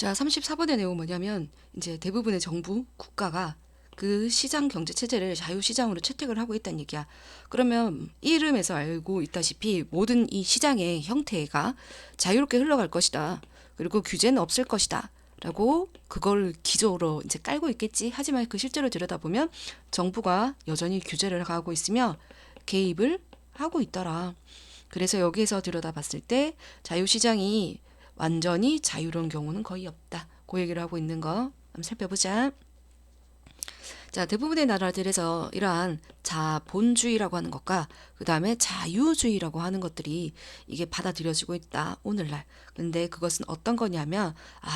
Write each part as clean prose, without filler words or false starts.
자, 34번의 내용은 뭐냐면 이제 대부분의 정부, 국가가 그 시장 경제 체제를 자유시장으로 채택을 하고 있다는 얘기야. 그러면 이름에서 알고 있다시피 모든 이 시장의 형태가 자유롭게 흘러갈 것이다. 그리고 규제는 없을 것이다. 라고 그걸 기조로 이제 깔고 있겠지. 하지만 그 실제로 들여다보면 정부가 여전히 규제를 가하고 있으며 개입을 하고 있더라. 그래서 여기에서 들여다봤을 때 자유시장이 완전히 자유로운 경우는 거의 없다. 그 얘기를 하고 있는 거 한번 살펴보자. 자, 대부분의 나라들에서 이러한 자본주의라고 하는 것과 그 다음에 자유주의라고 하는 것들이 이게 받아들여지고 있다. 오늘날. 근데 그것은 어떤 거냐면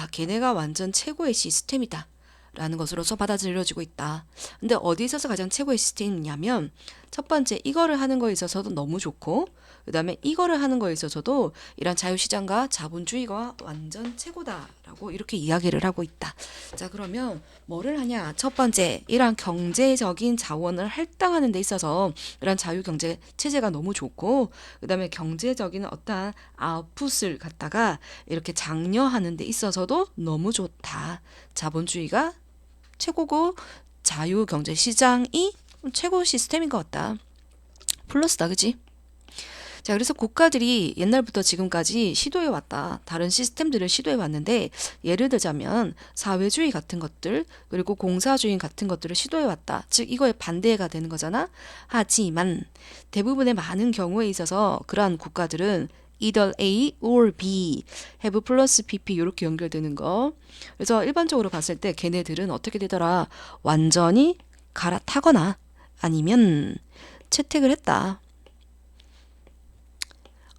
걔네가 완전 최고의 시스템이다. 라는 것으로서 받아들여지고 있다. 근데 어디 있어서 가장 최고의 시스템이냐면 첫 번째 이거를 하는 거에 있어서도 너무 좋고 그 다음에 이거를 하는 거에 있어서도 이런 자유시장과 자본주의가 완전 최고다라고 이렇게 이야기를 하고 있다. 자, 그러면 뭐를 하냐? 첫 번째, 이런 경제적인 자원을 할당하는 데 있어서 이런 자유경제 체제가 너무 좋고 그 다음에 경제적인 어떠한 아웃풋을 갖다가 이렇게 장려하는 데 있어서도 너무 좋다. 자본주의가 최고고 자유경제시장이 최고 시스템인 것 같다. 플러스다, 그지? 자, 그래서 국가들이 옛날부터 지금까지 시도해 왔다. 다른 시스템들을 시도해 왔는데 예를 들자면 사회주의 같은 것들 그리고 공사주의 같은 것들을 시도해 왔다. 즉 이거에 반대가 되는 거잖아. 하지만 대부분의 많은 경우에 있어서 그러한 국가들은 either A or B, have plus PP 이렇게 연결되는 거. 그래서 일반적으로 봤을 때 걔네들은 어떻게 되더라? 완전히 갈아타거나 아니면 채택을 했다.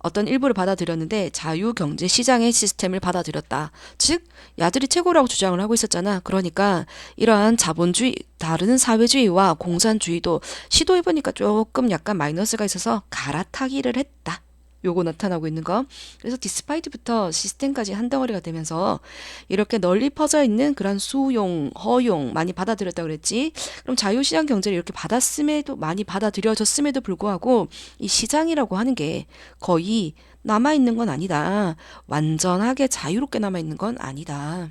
어떤 일부를 받아들였는데 자유경제시장의 시스템을 받아들였다. 즉 야들이 최고라고 주장을 하고 있었잖아. 그러니까 이러한 자본주의, 다른 사회주의와 공산주의도 시도해보니까 조금 약간 마이너스가 있어서 갈아타기를 했다. 요거 나타나고 있는 거. 그래서 디스파이트부터 시스템까지 한 덩어리가 되면서 이렇게 널리 퍼져 있는 그런 수용, 허용 많이 받아들였다고 그랬지. 그럼 자유시장 경제를 이렇게 받았음에도 많이 받아들여졌음에도 불구하고 이 시장이라고 하는 게 거의 남아있는 건 아니다. 완전하게 자유롭게 남아있는 건 아니다.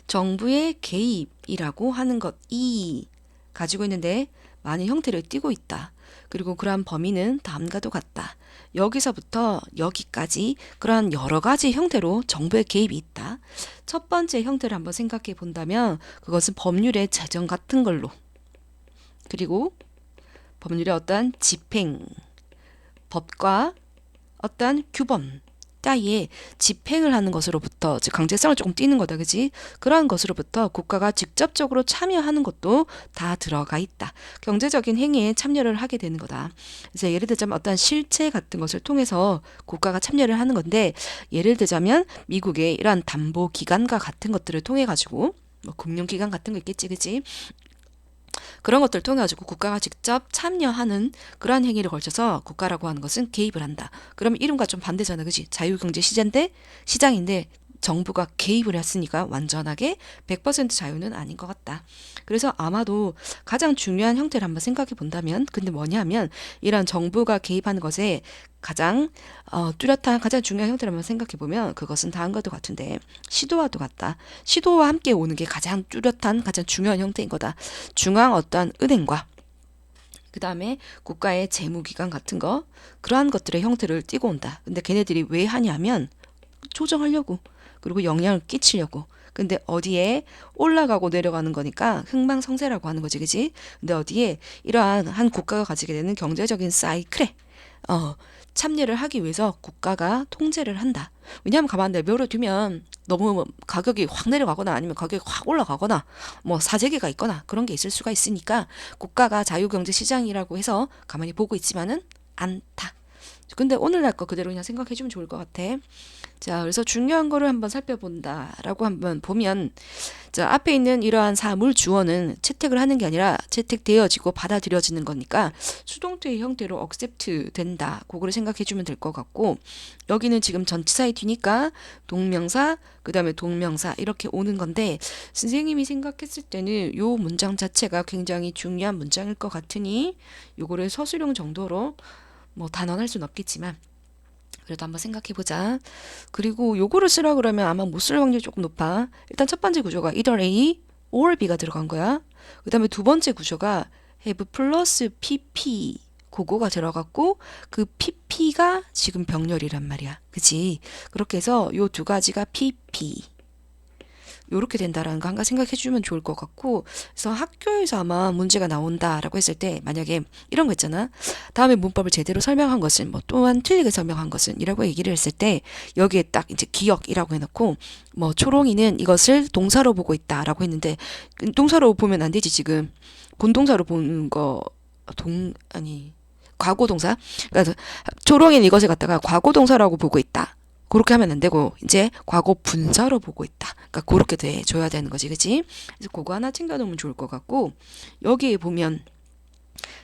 정부의 개입이라고 하는 것이 가지고 있는데 많은 형태를 띠고 있다. 그리고 그러한 범위는 다음과도 같다. 여기서부터 여기까지 그러한 여러 가지 형태로 정부의 개입이 있다. 첫 번째 형태를 한번 생각해 본다면 그것은 법률의 제정 같은 걸로 그리고 법률의 어떠한 집행, 법과 어떠한 규범 따위에 집행을 하는 것으로부터 즉 강제성을 조금 띠는 거다, 그지? 그러한 것으로부터 국가가 직접적으로 참여하는 것도 다 들어가 있다. 경제적인 행위에 참여를 하게 되는 거다. 그래서 예를 들자면 어떠한 실체 같은 것을 통해서 국가가 참여를 하는 건데 예를 들자면 미국의 이러한 담보기관과 같은 것들을 통해 가지고 뭐 금융기관 같은 거 있겠지, 그지? 그런 것들을 통해 가지고 국가가 직접 참여하는 그러한 행위를 걸쳐서 국가라고 하는 것은 개입을 한다. 그러면 이름과 좀 반대잖아, 그지? 자유경제 시장인데 정부가 개입을 했으니까 완전하게 100% 자유는 아닌 것 같다. 그래서 아마도 가장 중요한 형태를 한번 생각해 본다면 근데 뭐냐면 이런 정부가 개입하는 것에 가장 뚜렷한 가장 중요한 형태를 한번 생각해 보면 그것은 다음과도 같은데 시도와도 같다. 시도와 함께 오는 게 가장 뚜렷한 가장 중요한 형태인 거다. 중앙 어떠한 은행과 그 다음에 국가의 재무기관 같은 거 그러한 것들의 형태를 띠고 온다. 근데 걔네들이 왜 하냐면 조정하려고 그리고 영향을 끼치려고. 근데 어디에 올라가고 내려가는 거니까 흥망성쇠라고 하는 거지, 그지? 근데 어디에 이러한 한 국가가 가지게 되는 경제적인 사이클에 참여를 하기 위해서 국가가 통제를 한다. 왜냐하면 가만 내버려 두면 너무 가격이 확 내려가거나 아니면 가격이 확 올라가거나 뭐 사재기가 있거나 그런 게 있을 수가 있으니까 국가가 자유경제 시장이라고 해서 가만히 보고 있지만은 않다. 근데 오늘날 거 그대로 그냥 생각해주면 좋을 것 같아. 자, 그래서 중요한 거를 한번 살펴본다라고 한번 보면, 자, 앞에 있는 이러한 사물 주어는 채택을 하는 게 아니라 채택되어지고 받아들여지는 거니까 수동태의 형태로 accept 된다. 그거를 생각해주면 될 것 같고, 여기는 지금 전치사의 뒤니까 동명사, 그 다음에 동명사 이렇게 오는 건데, 선생님이 생각했을 때는 요 문장 자체가 굉장히 중요한 문장일 것 같으니, 요거를 서술형 정도로 뭐 단언할 수는 없겠지만 그래도 한번 생각해보자. 그리고 요거를 쓰라 그러면 아마 못 쓸 확률이 조금 높아. 일단 첫 번째 구조가 either A or B가 들어간 거야. 그 다음에 두 번째 구조가 have 플러스 PP 그거가 들어갔고 그 PP가 지금 병렬이란 말이야. 그치? 그렇게 해서 요 두 가지가 PP. 요렇게 된다라는 거 한 가지 생각해 주면 좋을 것 같고 그래서 학교에서 아마 문제가 나온다라고 했을 때 만약에 이런 거 있잖아. 다음에 문법을 제대로 설명한 것은 뭐 또한 틀리게 설명한 것은 이라고 얘기를 했을 때 여기에 딱 이제 기억이라고 해놓고 뭐 초롱이는 이것을 동사로 보고 있다라고 했는데 동사로 보면 안 되지 지금 본동사로 보는 거 아니 과거 동사 그러니까 초롱이는 이것을 갖다가 과거 동사라고 보고 있다. 그렇게 하면 안 되고 이제 과거 분사로 보고 있다. 그러니까 그렇게 돼 줘야 되는 거지, 그치? 그래서 그거 하나 챙겨놓으면 좋을 것 같고 여기에 보면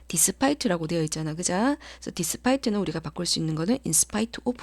despite라고 되어 있잖아, 그자? 그래서 despite는 우리가 바꿀 수 있는 거는 in spite of.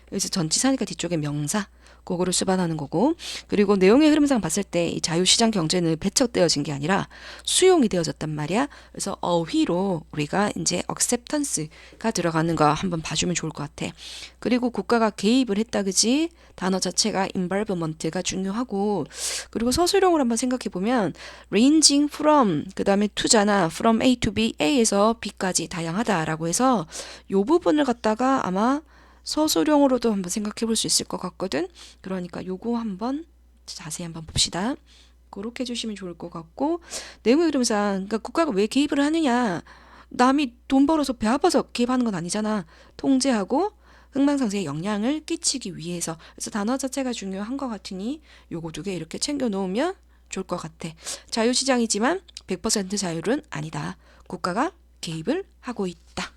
그래서 전치사니까 뒤쪽에 명사. 그거를 수반하는 거고 그리고 내용의 흐름상 봤을 때 이 자유시장 경제는 배척되어진 게 아니라 수용이 되어졌단 말이야. 그래서 어휘로 우리가 이제 acceptance가 들어가는 거 한번 봐주면 좋을 것 같아. 그리고 국가가 개입을 했다 그지? 단어 자체가 involvement가 중요하고 그리고 서술형을 한번 생각해 보면 ranging from 그 다음에 to잖아. from A to B, A에서 B까지 다양하다라고 해서 요 부분을 갖다가 아마 서술형으로도 한번 생각해 볼 수 있을 것 같거든. 그러니까 요거 한번 자세히 한번 봅시다. 그렇게 해주시면 좋을 것 같고 내용의 흐름상 그러니까 국가가 왜 개입을 하느냐. 남이 돈 벌어서 배 아파서 개입하는 건 아니잖아. 통제하고 흥망성쇠에 영향을 끼치기 위해서. 그래서 단어 자체가 중요한 것 같으니 요거 두 개 이렇게 챙겨 놓으면 좋을 것 같아. 자유시장이지만 100% 자율은 아니다. 국가가 개입을 하고 있다.